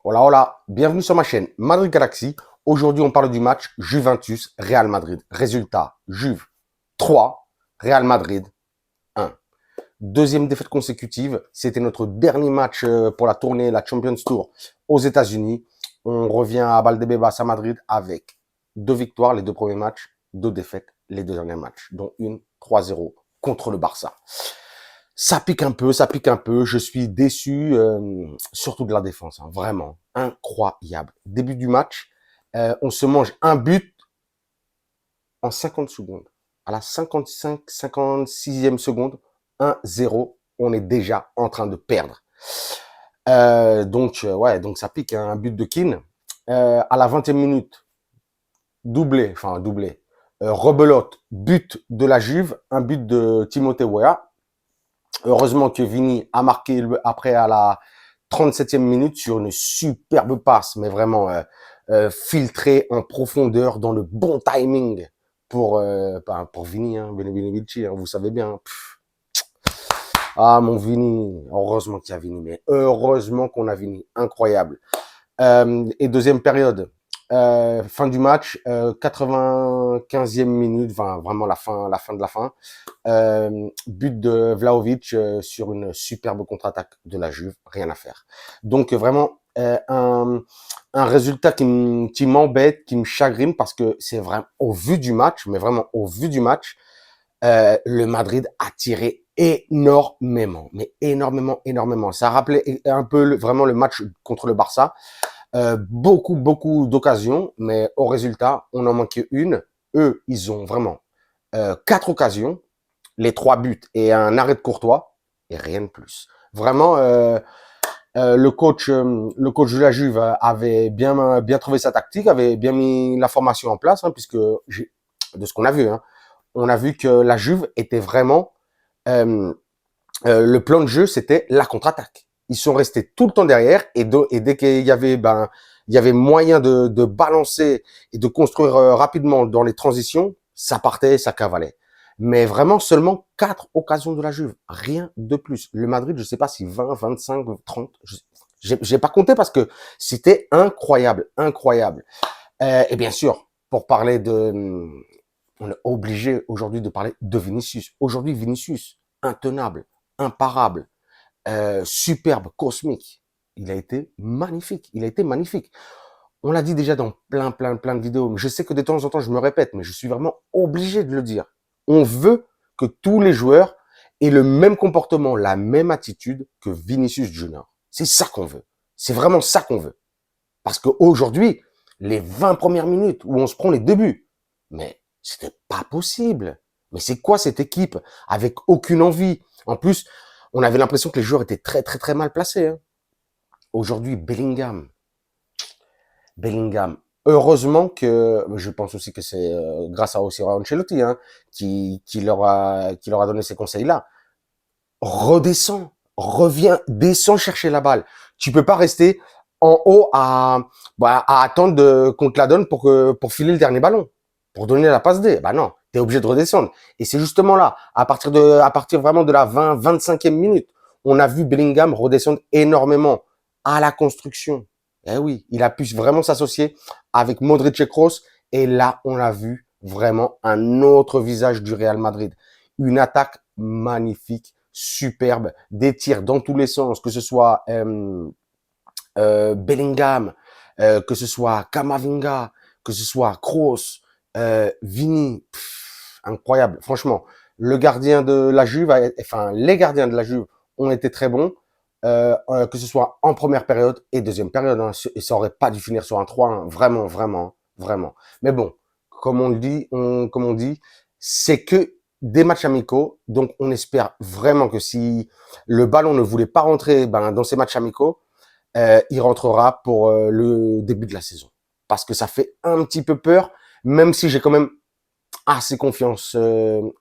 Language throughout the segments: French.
Hola, hola, bienvenue sur ma chaîne Madrid Galaxy. Aujourd'hui, on parle du match Juventus-Real Madrid. Résultat, Juve 3, Real Madrid 1. Deuxième défaite consécutive. C'était notre dernier match pour la tournée, la Champions Tour aux États-Unis. On revient à Valdebebas à Madrid avec 2 victoires, les 2 premiers matchs, 2 défaites, les 2 derniers matchs, dont une 3-0 contre le Barça. Ça pique un peu, ça pique un peu. Je suis déçu, surtout de la défense, hein, vraiment incroyable. Début du match, on se mange un but en 50 secondes. À la 55, 56e seconde, 1-0, on est déjà en train de perdre. Donc ça pique, hein, un but de Keane. À la 20e minute, doublé. Rebelote, but de la Juve, un but de Timothée Weah. Heureusement que Vini a marqué après à la 37e minute sur une superbe passe, mais vraiment filtrée en profondeur dans le bon timing pour Vini, hein, Vici, hein, vous savez bien. Ah, mon Vini, heureusement qu'il y a Vini, mais heureusement qu'on a Vini, incroyable. Et deuxième période, fin du match, 95e minute, enfin, vraiment la fin de la fin. But de Vlahovic sur une superbe contre-attaque de la Juve, rien à faire. Donc vraiment un résultat qui m'embête, qui me chagrine parce que c'est vraiment au vu du match, mais vraiment au vu du match, le Madrid a tiré énormément, mais énormément. Ça rappelait un peu vraiment le match contre le Barça. Beaucoup d'occasions, mais au résultat, on en manquait une. Eux, ils ont vraiment 4 occasions, les 3 buts et un arrêt de Courtois, et rien de plus. Vraiment, le coach de la Juve avait bien trouvé sa tactique, avait bien mis la formation en place, hein, puisque de ce qu'on a vu, hein, on a vu que la Juve était vraiment le plan de jeu, c'était la contre-attaque. Ils sont restés tout le temps derrière et dès qu'il y avait il y avait moyen de balancer et de construire rapidement dans les transitions, ça partait, ça cavalait. Mais vraiment seulement 4 occasions de la Juve, rien de plus. Le Madrid, je sais pas si 20, 25, 30, j'ai pas compté parce que c'était incroyable. Et bien sûr, pour parler on est obligé aujourd'hui de parler de Vinicius. Aujourd'hui, Vinicius, intenable, imparable, superbe, cosmique. Il a été magnifique. On l'a dit déjà dans plein de vidéos. Mais je sais que de temps en temps, je me répète, mais je suis vraiment obligé de le dire. On veut que tous les joueurs aient le même comportement, la même attitude que Vinicius Junior. C'est ça qu'on veut. C'est vraiment ça qu'on veut. Parce qu'aujourd'hui, les 20 premières minutes où on se prend les 2 buts, mais c'était pas possible. Mais c'est quoi cette équipe avec aucune envie? En plus, on avait l'impression que les joueurs étaient très mal placés, hein. Aujourd'hui, Bellingham. Heureusement que, je pense aussi que c'est grâce à aussi Ancelotti, hein, qui leur a donné ces conseils-là. Redescends, reviens, descends chercher la balle. Tu peux pas rester en haut à attendre qu'on te la donne pour filer le dernier ballon, pour donner la passe D. Bah non, t'es obligé de redescendre. Et c'est justement là, à partir vraiment de la 25e minute, on a vu Bellingham redescendre énormément à la construction. Eh oui, il a pu vraiment s'associer avec Modric et Kroos. Et là, on a vu vraiment un autre visage du Real Madrid. Une attaque magnifique, superbe, des tirs dans tous les sens, que ce soit Bellingham, que ce soit Camavinga, que ce soit Kroos, Vini, incroyable. Franchement, le gardien de la Juve, enfin les gardiens de la Juve ont été très bons, que ce soit en première période et deuxième période. Hein, et ça aurait pas dû finir sur un 3, hein, vraiment. Mais bon, comme on dit, c'est que des matchs amicaux, donc on espère vraiment que si le ballon ne voulait pas rentrer dans ces matchs amicaux, il rentrera pour le début de la saison. Parce que ça fait un petit peu peur, même si j'ai quand même assez confiance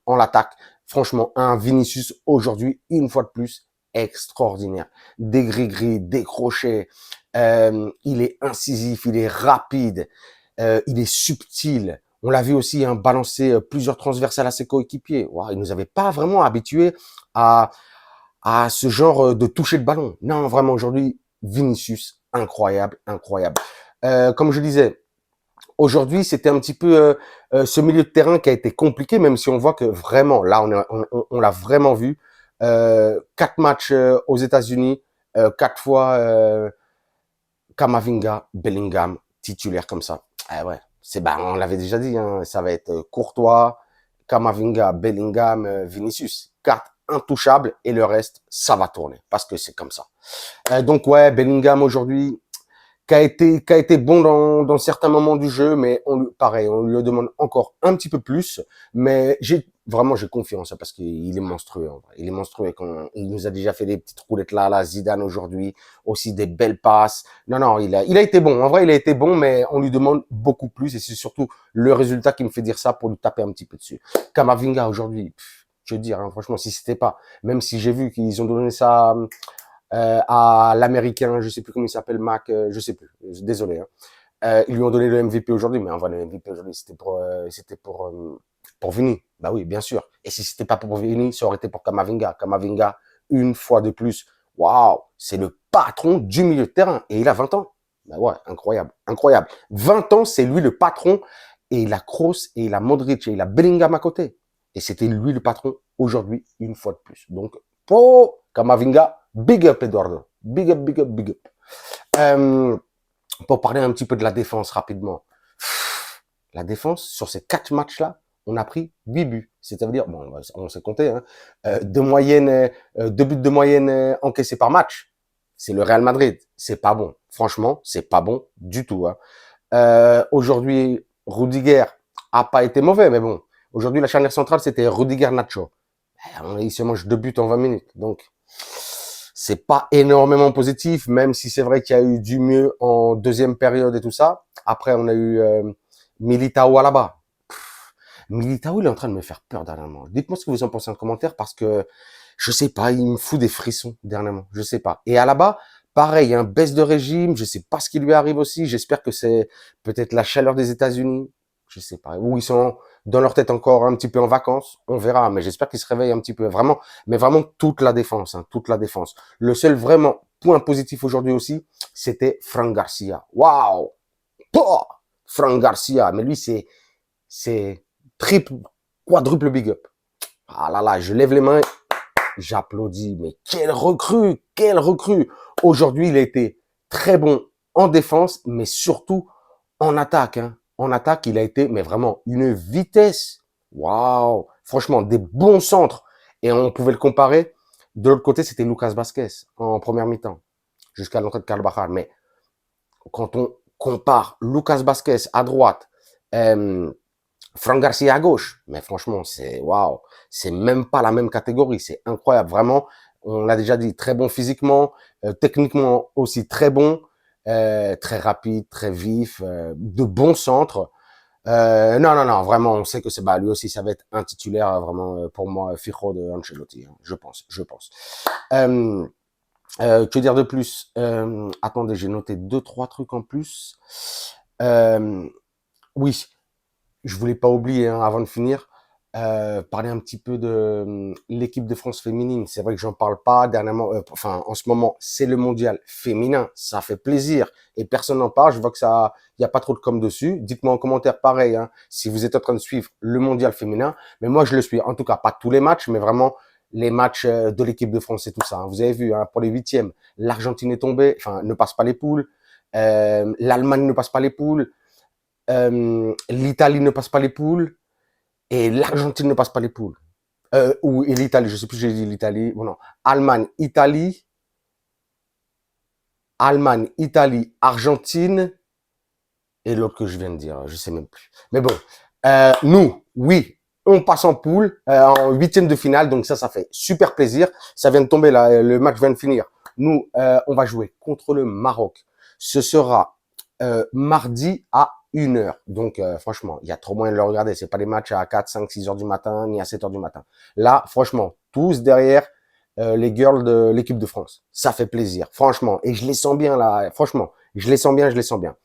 en l'attaque. Franchement, un Vinicius aujourd'hui, une fois de plus, extraordinaire. Des gris-gris, des crochets, il est incisif, il est rapide, il est subtil. On l'a vu aussi hein, balancer plusieurs transversales à ses coéquipiers. Wow, il nous avait pas vraiment habitués à ce genre de toucher de ballon. Non, vraiment aujourd'hui, Vinicius, incroyable, incroyable. Comme je disais, aujourd'hui, c'était un petit peu ce milieu de terrain qui a été compliqué, même si on voit que vraiment, là, on l'a vraiment vu. 4 matchs aux États-Unis, 4 fois Kamavinga, Bellingham, titulaire comme ça. Ah ouais, on l'avait déjà dit, hein, ça va être Courtois, Kamavinga, Bellingham, Vinicius. 4 intouchables et le reste, ça va tourner parce que c'est comme ça. Donc ouais, Bellingham aujourd'hui, qui a été bon dans certains moments du jeu, mais pareil, on lui demande encore un petit peu plus. Mais j'ai confiance hein, parce qu'il est monstrueux. En vrai. Il est monstrueux. Il nous a déjà fait des petites roulettes là, Zidane aujourd'hui, aussi des belles passes. Non, il a été bon. En vrai, il a été bon, mais on lui demande beaucoup plus et c'est surtout le résultat qui me fait dire ça pour lui taper un petit peu dessus. Kamavinga aujourd'hui, je veux dire, hein, franchement, si c'était pas, même si j'ai vu qu'ils ont donné ça à l'américain, je sais plus comment il s'appelle, Mac, je sais plus, désolé. Hein. Ils lui ont donné le MVP aujourd'hui, mais en vrai, le MVP aujourd'hui, c'était pour Vini. Bah oui, bien sûr. Et si c'était pas pour Vini, ça aurait été pour Kamavinga. Kamavinga, une fois de plus, waouh, c'est le patron du milieu de terrain. Et il a 20 ans. Bah ouais, incroyable, incroyable. 20 ans, c'est lui le patron. Et il a Kroos, et il a Modric, et il a Bellingham à côté. Et c'était lui le patron aujourd'hui, une fois de plus. Donc, pour Kamavinga, big up Eduardo. Big up, big up, big up. Pour parler un petit peu de la défense rapidement. La défense, sur ces 4 matchs-là, on a pris 8 buts. C'est-à-dire, bon, on s'est compté, hein, 2 buts de moyenne encaissés par match. C'est le Real Madrid. C'est pas bon. Franchement, c'est pas bon du tout. Hein. Aujourd'hui, Rudiger a pas été mauvais, mais bon. Aujourd'hui, la charnière centrale, c'était Rudiger-Nacho. Il se mange 2 buts en 20 minutes. Donc, c'est pas énormément positif, même si c'est vrai qu'il y a eu du mieux en deuxième période et tout ça. Après, on a eu Militao à la bas. Militao, il est en train de me faire peur dernièrement. Dites-moi ce que vous en pensez en commentaire parce que je sais pas, il me fout des frissons dernièrement. Je sais pas. Et à la bas, pareil, hein, baisse de régime. Je sais pas ce qui lui arrive aussi. J'espère que c'est peut-être la chaleur des États-Unis. Je sais pas. Ou ils sont dans leur tête encore un petit peu en vacances. On verra. Mais j'espère qu'ils se réveillent un petit peu. Vraiment, mais vraiment toute la défense, hein, toute la défense. Le seul vraiment point positif aujourd'hui aussi, c'était Franck Garcia. Waouh! Franck Garcia. Mais lui, c'est triple, quadruple big up. Ah là là, je lève les mains, j'applaudis. Mais quel recrue, quel recrue. Aujourd'hui, il a été très bon en défense, mais surtout en attaque. Hein. En attaque, il a été, mais vraiment, une vitesse. Waouh. Franchement, des bons centres. Et on pouvait le comparer. De l'autre côté, c'était Lucas Vazquez en première mi-temps, jusqu'à l'entrée de Carvajal. Mais quand on compare Lucas Vazquez à droite, Franck Garcia à gauche, mais franchement, c'est waouh, c'est même pas la même catégorie, c'est incroyable, vraiment. On l'a déjà dit, très bon physiquement, techniquement aussi très bon, très rapide, très vif, de bons centres. Non, vraiment, on sait que c'est lui aussi, ça va être un titulaire vraiment pour moi, Fijo de Ancelotti, hein, je pense. Que dire de plus attendez, j'ai noté 2-3 trucs en plus. Oui, je voulais pas oublier, hein, avant de finir, parler un petit peu de l'équipe de France féminine. C'est vrai que j'en parle pas dernièrement. En ce moment, c'est le mondial féminin. Ça fait plaisir et personne n'en parle. Je vois que ça, il y a pas trop de com dessus. Dites-moi en commentaire, pareil, hein, si vous êtes en train de suivre le mondial féminin. Mais moi, je le suis. En tout cas, pas tous les matchs, mais vraiment les matchs de l'équipe de France et tout ça. Hein. Vous avez vu, hein, pour les 8e, l'Argentine est tombée, ne passe pas les poules. L'Allemagne ne passe pas les poules. L'Italie ne passe pas les poules et l'Argentine ne passe pas les poules. Et l'Italie, je sais plus, j'ai dit l'Italie. Bon, non. Allemagne, Italie, Argentine et l'autre que je viens de dire, je sais même plus. Mais bon, nous, oui, on passe en poule, en 8e de finale, donc ça fait super plaisir. Ça vient de tomber là, le match vient de finir. Nous, on va jouer contre le Maroc. Ce sera mardi à 1h. Donc, franchement, il y a trop moyen de le regarder. C'est pas des matchs à 4, 5, 6 heures du matin, ni à 7 heures du matin. Là, franchement, tous derrière les girls de l'équipe de France. Ça fait plaisir, franchement. Et je les sens bien, là. Franchement, je les sens bien, je les sens bien.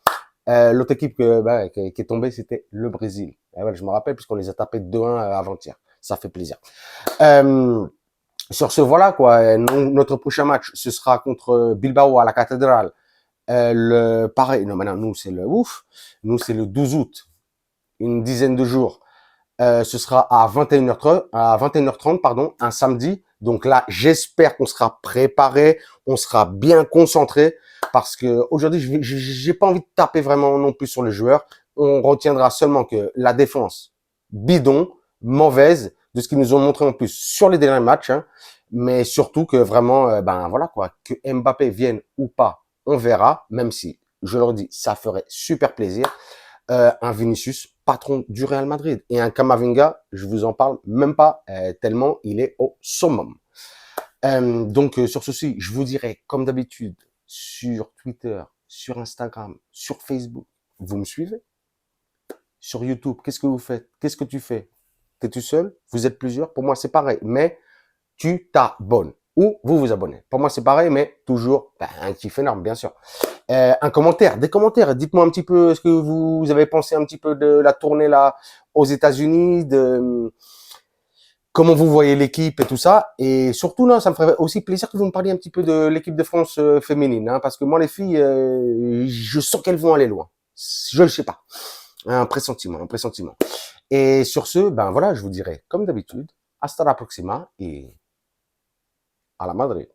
L'autre équipe qui est tombée, c'était le Brésil. Et ouais, je me rappelle, puisqu'on les a tapés 2-1 avant-hier. Ça fait plaisir. Sur ce, voilà, quoi. Notre prochain match, ce sera contre Bilbao à la cathédrale. Pareil, non, maintenant, nous, c'est le ouf. Nous, c'est le 12 août. Une dizaine de jours. Ce sera à 21h30, pardon, un samedi. Donc là, j'espère qu'on sera préparé, on sera bien concentré, parce que aujourd'hui, j'ai pas envie de taper vraiment non plus sur les joueurs. On retiendra seulement que la défense bidon, mauvaise, de ce qu'ils nous ont montré en plus sur les derniers matchs, hein, mais surtout que vraiment, ben voilà quoi, que Mbappé vienne ou pas, on verra, même si, je leur dis, ça ferait super plaisir. Un Vinicius, patron du Real Madrid, et un Camavinga, je vous en parle même pas, tellement il est au summum. Donc sur ceci, je vous dirai, comme d'habitude, sur Twitter, sur Instagram, sur Facebook, vous me suivez. Sur YouTube, qu'est-ce que vous faites? Qu'est-ce que tu fais? T'es tout seul? Vous êtes plusieurs? Pour moi, c'est pareil. Mais tu t'abonnes ou vous vous abonnez. Pour moi, c'est pareil, mais toujours un kiff énorme, bien sûr. Un commentaire, des commentaires. Dites-moi un petit peu ce que vous avez pensé un petit peu de la tournée là aux États-Unis, de comment vous voyez l'équipe et tout ça. Et surtout, là, ça me ferait aussi plaisir que vous me parliez un petit peu de l'équipe de France féminine, hein, parce que moi, les filles, je sens qu'elles vont aller loin. Je ne sais pas. Un pressentiment, un pressentiment. Et sur ce, ben voilà, je vous dirai, comme d'habitude, hasta la próxima et à la Madrid.